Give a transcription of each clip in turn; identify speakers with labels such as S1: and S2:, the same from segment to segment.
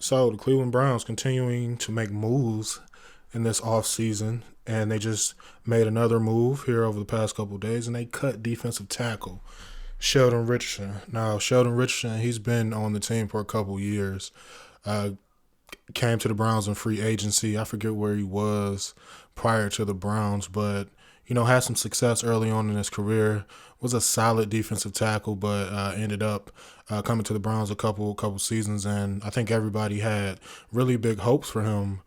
S1: So the Cleveland Browns continuing to make moves in this offseason, and they just made another move here over the past couple of days, and they cut defensive tackle Sheldon Richardson. Now, Sheldon Richardson, he's been on the team for a couple of years. Uh, Came to the Browns in free agency. I forget where he was prior to the Browns, but had some success early on in his career. Was a solid defensive tackle, but ended up coming to the Browns a couple seasons, and I think everybody had really big hopes for him.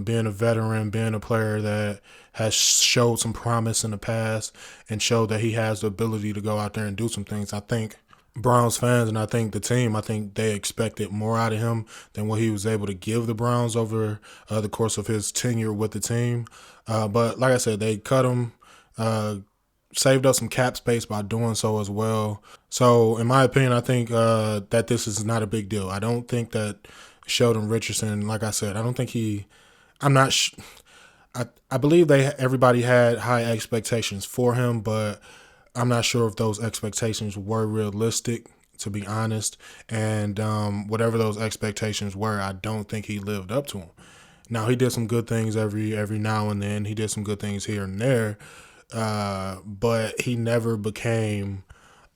S1: Being a veteran, being a player that has showed some promise in the past, and showed that he has the ability to go out there and do some things. I think Browns fans and I think the team, I think they expected more out of him than what he was able to give the Browns over the course of his tenure with the team. But like I said, they cut him, uh, saved up some cap space by doing so as well. So, in my opinion, I think that this is not a big deal. I don't think that Sheldon Richardson, like I said, I don't think he. I'm not. I believe everybody had high expectations for him, but I'm not sure if those expectations were realistic, to be honest. And whatever those expectations were, I don't think he lived up to them. Now he did some good things every now and then. He did some good things here and there, but he never became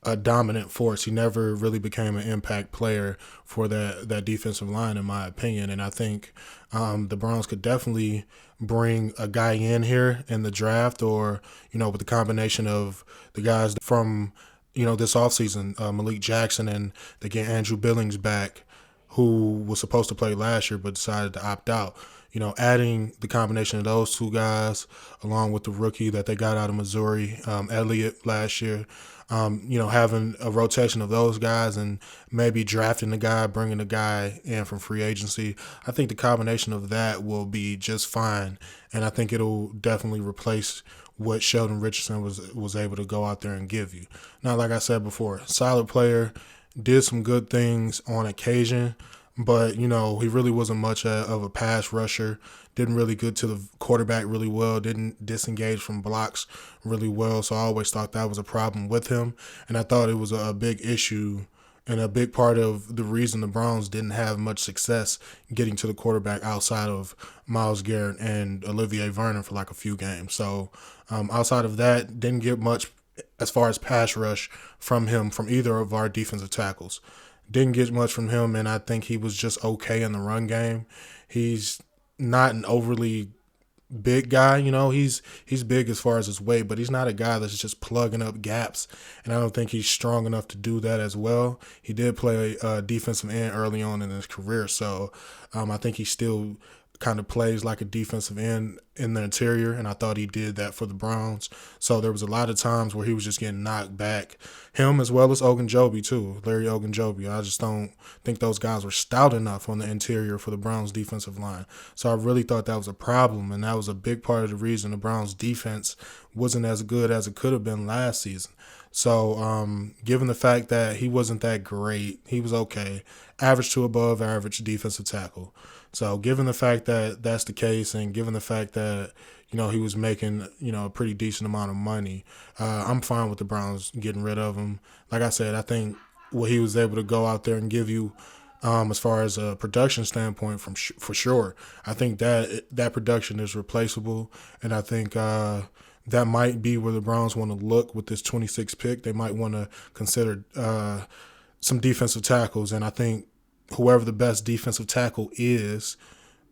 S1: a dominant force. He never really became an impact player for that defensive line, in my opinion. And I think the Browns could definitely bring a guy in here in the draft, or with the combination of the guys from this offseason, Malik Jackson, and they get Andrew Billings back, who was supposed to play last year but decided to opt out. Adding the combination of those two guys along with the rookie that they got out of Missouri, Elliott, last year, having a rotation of those guys and maybe drafting the guy, bringing the guy in from free agency, I think the combination of that will be just fine. And I think it'll definitely replace what Sheldon Richardson was able to go out there and give you. Now, like I said before, solid player, did some good things on occasion, but he really wasn't much of a pass rusher. Didn't really get to the quarterback really well. Didn't disengage from blocks really well. So I always thought that was a problem with him, and I thought it was a big issue and a big part of the reason the Browns didn't have much success getting to the quarterback outside of Myles Garrett and Olivier Vernon for like a few games. So outside of that, didn't get much as far as pass rush from him from either of our defensive tackles. Didn't get much from him, and I think he was just okay in the run game. He's not an overly big guy, he's big as far as his weight, but he's not a guy that's just plugging up gaps, and I don't think he's strong enough to do that as well. He did play defensive end early on in his career, so I think he still kind of plays like a defensive end in the interior, and I thought he did that for the Browns. So there was a lot of times where he was just getting knocked back. Him as well as Ogunjobi too, Larry Ogunjobi. I just don't think those guys were stout enough on the interior for the Browns defensive line. So I really thought that was a problem, and that was a big part of the reason the Browns defense wasn't as good as it could have been last season. So given the fact that he wasn't that great, he was okay, average to above average defensive tackle. So given the fact that that's the case, and given the fact that he was making a pretty decent amount of money, I'm fine with the Browns getting rid of him. Like I said, I think what he was able to go out there and give you, as far as a production standpoint, for sure, I think that production is replaceable, and I think that might be where the Browns want to look with this 26th pick. They might want to consider some defensive tackles, and I think whoever the best defensive tackle is,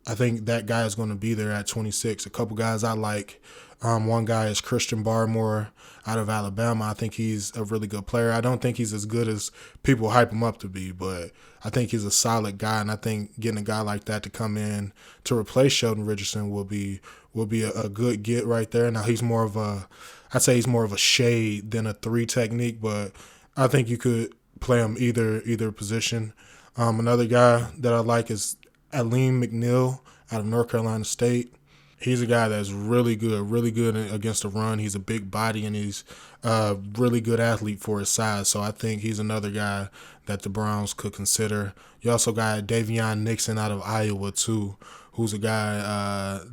S1: I think that guy is going to be there at 26. A couple guys I like. One guy is Christian Barmore out of Alabama. I think he's a really good player. I don't think he's as good as people hype him up to be, but I think he's a solid guy, and I think getting a guy like that to come in to replace Sheldon Richardson will be a good get right there. Now I'd say he's more of a shade than a 3 technique, but I think you could play him either position. Another guy that I like is Aleem McNeil out of North Carolina State. He's a guy that's really good against the run. He's a big body, and he's a really good athlete for his size. So I think he's another guy that the Browns could consider. You also got Davion Nixon out of Iowa too, who's a guy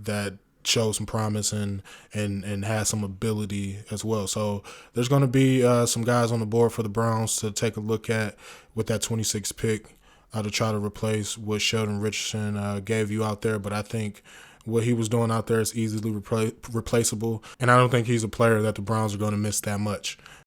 S1: that showed some promise and has some ability as well. So there's going to be some guys on the board for the Browns to take a look at with that 26th pick. to try to replace what Sheldon Richardson gave you out there. But I think what he was doing out there is easily replaceable, and I don't think he's a player that the Browns are going to miss that much.